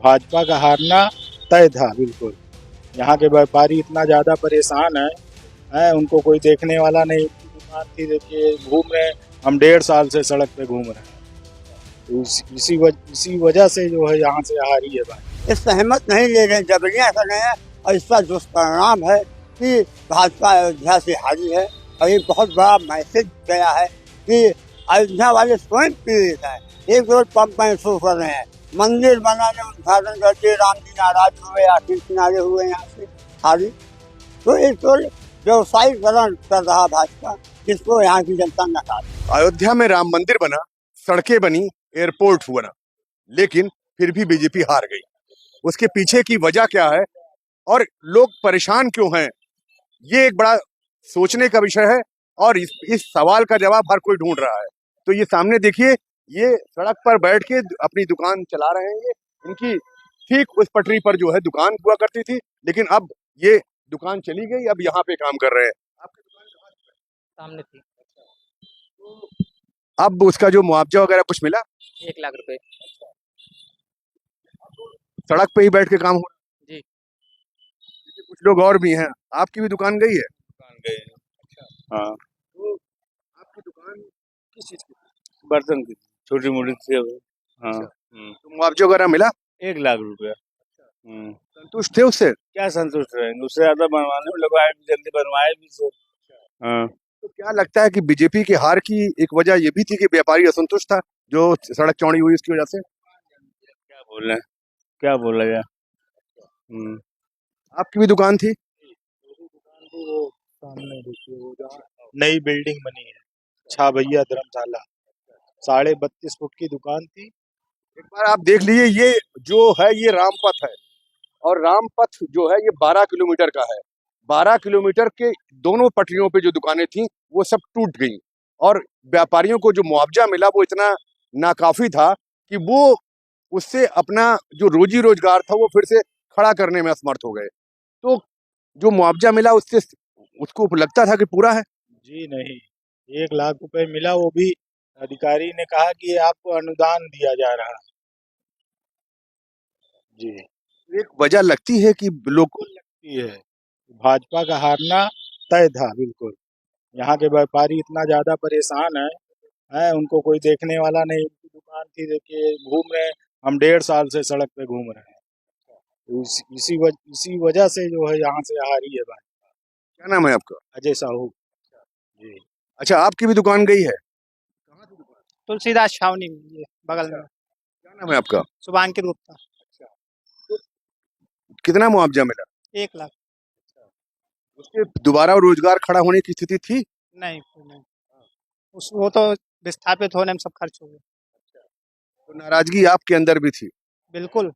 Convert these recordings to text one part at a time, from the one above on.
भाजपा का हारना तय था बिल्कुल। यहाँ के व्यापारी इतना ज़्यादा परेशान है उनको कोई देखने वाला नहीं। उनकी दुकान थी, देखिए घूम रहे हैं, हम 1.5 साल से सड़क पे घूम रहे हैं। तो इसी वजह से जो है यहाँ से हारी है भाई। इस सहमत नहीं ले रहे, जबरियां कर रहे हैं और इसका दुष्परिणाम है कि भाजपा अयोध्या से हारी है। और ये बहुत बड़ा मैसेज गया है कि अयोध्या वाले स्वयं पीड़ित हैं। एक रोज पंप महसूस कर रहे हैं, मंदिर बनाने उद्घाटन करके राम जी नाराज हुए, आखिर किनारे हुए यहाँ से हारी। तो एक तो व्यवसायीकरण कर रहा भाजपा, जिसको यहाँ की जनता नकार। अयोध्या में राम मंदिर बना, सड़कें बनी, एयरपोर्ट हुआ, लेकिन फिर भी बीजेपी हार गई। उसके पीछे की वजह क्या है और लोग परेशान क्यों हैं, ये एक बड़ा सोचने का विषय है। और इस सवाल का जवाब हर कोई ढूंढ रहा है। तो ये सामने देखिए, ये सड़क पर बैठ के अपनी दुकान चला रहे हैं। ये इनकी ठीक उस पटरी पर जो है दुकान हुआ करती थी, लेकिन अब ये दुकान चली गई, अब यहाँ पे काम कर रहे हैं। आपकी दुकान सामने थी। तो अब उसका जो मुआवजा वगैरह कुछ मिला? 1 लाख रुपए। सड़क पे ही बैठ के काम हो जी। कुछ लोग और भी हैं। आपकी भी दुकान गई है? दुकान गए। अच्छा। हाँ, तो आपकी दुकान किस चीज की? बर्तन की छोटी मोटी थी। हाँ। तो मुआवजा वगैरह मिला? 1 लाख रुपया। संतुष्ट थे उससे? क्या संतुष्ट रहेंगे, उससे ज्यादा बनवाने में लगवाए भी, जल्दी बनवाए भी से। हाँ। तो क्या लगता है कि बीजेपी की हार की एक वजह ये भी थी कि व्यापारी असंतुष्ट था, जो सड़क चौड़ी हुई इसकी वजह से? क्या बोल रहे हैं, क्या बोला गया। आपकी भी दुकान थी? वो सामने देखिए, वो जहाँ नई बिल्डिंग बनी है, छा भैया धर्मशाला, 32.5 फुट की दुकान थी। एक बार आप देख लीजिए, ये जो है ये रामपथ है, और रामपथ जो है ये 12 किलोमीटर का है। 12 किलोमीटर के दोनों पटरियों पे जो दुकानें थी वो सब टूट गई, और व्यापारियों को जो मुआवजा मिला वो इतना नाकाफी था कि वो उससे अपना जो रोजी रोजगार था वो फिर से खड़ा करने में असमर्थ हो गए। तो जो मुआवजा मिला उससे उसको लगता था कि पूरा है? जी नहीं, 1 लाख रुपए मिला, वो भी अधिकारी ने कहा कि आपको अनुदान दिया जा रहा है। जी। एक वजह लगती है कि लोग लगती है भाजपा का हारना तय था बिल्कुल। यहाँ के व्यापारी इतना ज्यादा परेशान है उनको कोई देखने वाला नहीं। उनकी दुकान थी, देखिए घूम रहे हैं, हम 1.5 साल से सड़क पे घूम रहे हैं। तो इसी वजह से जो है यहाँ से हारी है भाई। क्या नाम है आपका? अजय साहू। जी। अच्छा, आपकी भी दुकान गई है? कहाँ थी दुकान? तुलसीदास छावनी में, ये बगल में। क्या नाम है आपका? शुभांकित गुप्ता। कितना मुआवजा मिला? 1 लाख। उसके दोबारा रोजगार खड़ा होने की स्थिति थी? नहीं, वो तो विस्थापित होने में सब खर्च हो गए। तो नाराजगी आपके अंदर भी थी? बिल्कुल।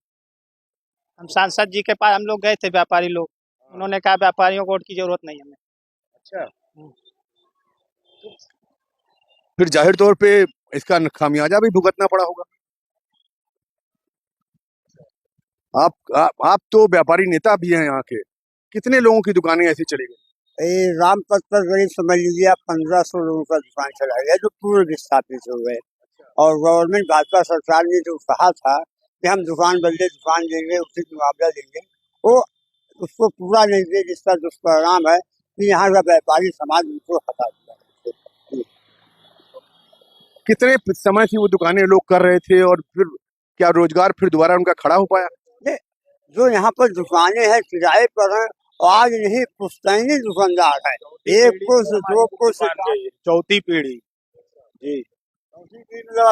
हम सांसद जी के पास हम लोग गए थे, व्यापारी लोग, उन्होंने कहा व्यापारियों को वोट की जरूरत नहीं हमें। अच्छा। फिर जाहिर तौर पे इसका खामियाजा भी भुगतना पड़ा होगा। आप तो व्यापारी नेता भी हैं यहाँ के। कितने लोगों की दुकानें ऐसी चली गई? ये रामपथ पर करीब समझ लीजिए आप 1500 लोगों का दुकान चला गया, जो पूरे विस्थापित हो गए। और गवर्नमेंट भाजपा सरकार ने जो कहा था कि हम दुकान बदले दुकान देंगे, उचित मुआवजा देंगे, वो उसको पूरा नहीं दिए, जिसका दुष्परिणाम है कि यहाँ का व्यापारी समाज उनको हटा दिया। कितने समय से वो दुकानें लोग कर रहे थे, और फिर क्या रोजगार फिर दोबारा उनका खड़ा हो पाया? जो यहाँ पर दुकानें हैं किराए पर हैं, और आज नहीं पुश्तैनी दुकानदार है, एक पुष्ट दो पुष्ट चौथी पीढ़ी। जी।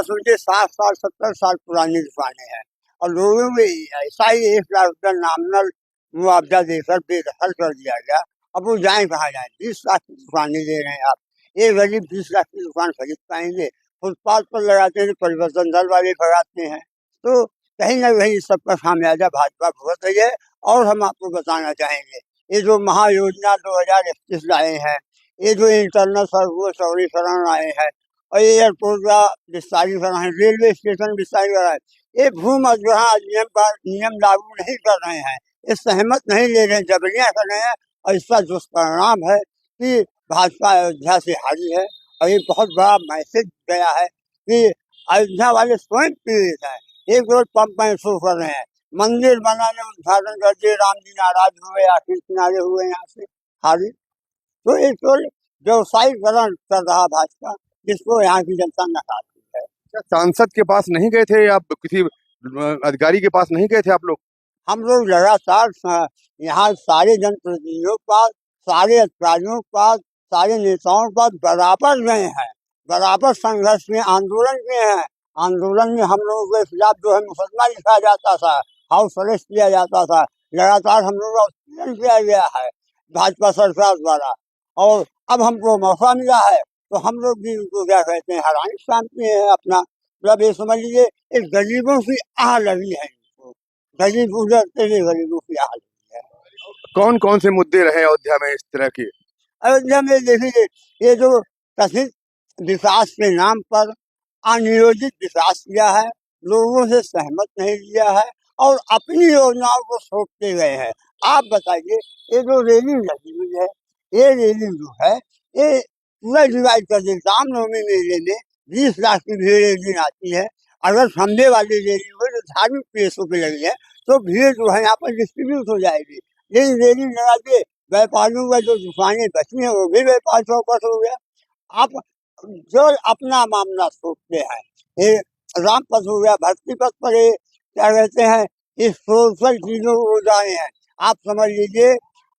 सोचिए 60 साल 70 साल पुरानी दुकानें हैं, और लोगों में ऐसा ही 1 लाख रुपया नामिनल मुआवजा देकर बेदखल कर दिया गया। अब वो जाए कहाँ जाए? 20 लाख की दुकानें दे रहे हैं आप, एक गरीब 20 लाख की दुकान खरीद पाएंगे? फुटपाथ पर लगाते हैं, परिवर्तन दल वाले भगाते हैं। तो कहीं ना कहीं इस सबका खामियाजा भाजपा भुगत रही है। और हम आपको बताना चाहेंगे, ये जो महायोजना 2031 लाए हैं, ये जो इंटरनल सर्वेक्षण लाए हैं, और ये एयरपोर्ट का विस्तारीकरण है, रेलवे स्टेशन विस्तारीकरण है, ये भूमि अधिग्रहण पर नियम लागू नहीं कर रहे हैं, ये सहमत नहीं ले रहे, जबरियां कर रहे हैं। और इसका दुष्परिणाम है कि भाजपा अयोध्या से हारी है। और ये बहुत बड़ा मैसेज गया है कि अयोध्या वाले स्वयं पीड़ित हैं। एक रोज पंप महसूस कर रहे हैं, मंदिर बनाने उद्घाटन कर दिए, राम जी नाराज हुए, आखिर किनारे हुए यहाँ से खाली। तो ये तो व्यवसायीकरण कर रहा भाजपा, जिसको यहाँ की जनता नकारती है। क्या सांसद के पास नहीं गए थे, आप किसी अधिकारी के पास नहीं गए थे आप लोग? हम लोग लगातार यहाँ सारे जनप्रतिनिधियों के पास, सारे अधिकारियों के पास, सारे नेताओं के पास बराबर गए हैं, बराबर संघर्ष में आंदोलन किए हैं। आंदोलन में हम लोगों के खिलाफ जो है मुकदमा लिखा जाता था, हाउस अरेस्ट किया जाता था, लगातार हम लोगों का उत्पीड़न किया गया है भाजपा सरकार द्वारा। और अब हमको मौका मिला है तो हम लोग भी उनको क्या कहते हैं, हराने काम किए हैं अपना। मतलब ये समझ लीजिए, एक गरीबों की आह लगी है, गरीब उजरते हुए गरीबों की हाल है। कौन कौन से मुद्दे रहे अयोध्या में इस तरह के? अयोध्या में देखिए, ये जो कथित विकास के नाम पर अनियोजित विकास किया है, लोगों से सहमत नहीं लिया है और अपनी योजनाओं को सोचते गए हैं। आप बताइए, ये जो रेलिंग लगी हुई है, ये रेलिंग जो है, ये पूरा डिवाइड कर दें। रामनवमी मेले में 20 लाख की भीड़ एक दिन आती है। अगर खंभे वाली रेलिंग हो जो धार्मिक प्लेसों पे लगी है तो भीड़ जो है यहाँ पर डिस्ट्रीब्यूट हो जाएगी। लेकिन रेलिंग लगा के व्यापारियों का जो दुकानें बची हैं वो भी व्यापार चौपट हो गया। आप जो अपना मामला सोचते हैं, ये राम पथ हो गया, भक्ति पथ पर ये क्या कहते हैं, इस सोशल चीजों को जाए हैं। आप समझ लीजिए,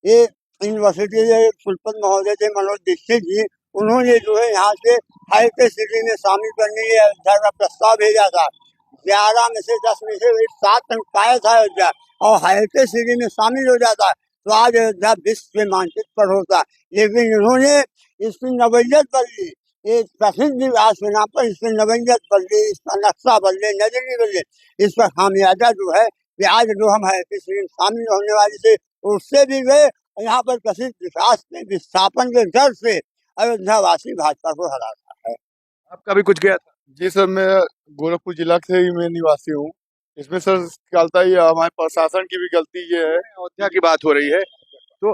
ये यूनिवर्सिटी के कुलपति महोदय थे मनोज दीक्षित जी, उन्होंने जो है यहाँ से हाईटेक सिटी में शामिल करने के अयोध्या का प्रस्ताव भेजा था। 11 में से 10 में से 7 अंक पाया था अयोध्या, और हाईटेक सिटी में शामिल हो जाता तो आज अयोध्या विश्व के मानचित्र पर होता। लेकिन इन्होंने इसकी नवैयत बदली, ये प्रसिद्ध विकास के नाम पर इसकी नवैयत बदली, इसका नक्शा बदले, नजरिए बदले। इसका खामियाजा जो है कि आज जो हम हाईटेक सिटी में शामिल होने वाले थे उससे भी गए, और यहाँ पर प्रसिद्ध विकास के विस्थापन के डर से अयोध्या वासी भाजपा को हरा रहा है। आपका भी कुछ गया था? जी सर, मैं गोरखपुर जिला से ही मैं निवासी हूँ। इसमें सर गलता ही हमारे प्रशासन की भी गलती ये है। अयोध्या की बात हो रही है तो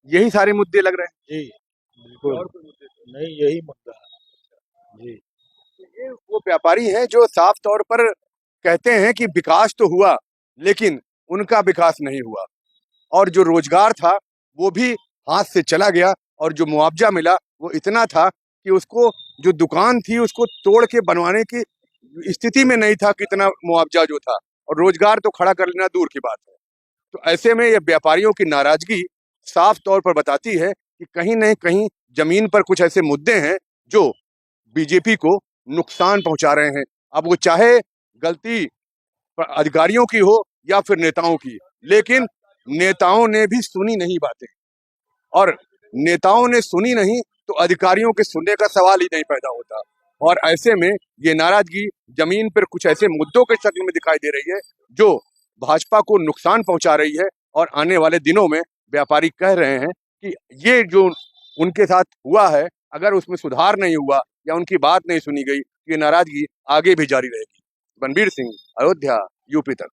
यही सारे मुद्दे लग रहे हैं। जी बिल्कुल, नहीं यही मुद्दा है जी। ये वो व्यापारी हैं जो साफ तौर पर कहते हैं कि विकास तो हुआ लेकिन उनका विकास नहीं हुआ, और जो रोजगार था वो भी हाथ से चला गया, और जो मुआवजा मिला वो इतना था कि उसको, जो दुकान थी उसको तोड़ के बनवाने की स्थिति में नहीं था, कितना मुआवजा जो था, और रोजगार तो खड़ा कर लेना दूर की बात है। तो ऐसे में ये व्यापारियों की नाराजगी साफ तौर पर बताती है कि कहीं न कहीं जमीन पर कुछ ऐसे मुद्दे हैं जो बीजेपी को नुकसान पहुंचा रहे हैं। अब वो चाहे गलती अधिकारियों की हो या फिर नेताओं की, लेकिन नेताओं ने भी सुनी नहीं बातें, और नेताओं ने सुनी नहीं तो अधिकारियों के सुनने का सवाल ही नहीं पैदा होता। और ऐसे में ये नाराजगी जमीन पर कुछ ऐसे मुद्दों के शक्ल में दिखाई दे रही है जो भाजपा को नुकसान पहुंचा रही है, और आने वाले दिनों में व्यापारी कह रहे हैं कि ये जो उनके साथ हुआ है, अगर उसमें सुधार नहीं हुआ या उनकी बात नहीं सुनी गई, ये नाराजगी आगे भी जारी रहेगी। बनबीर सिंह, अयोध्या, यूपी तक।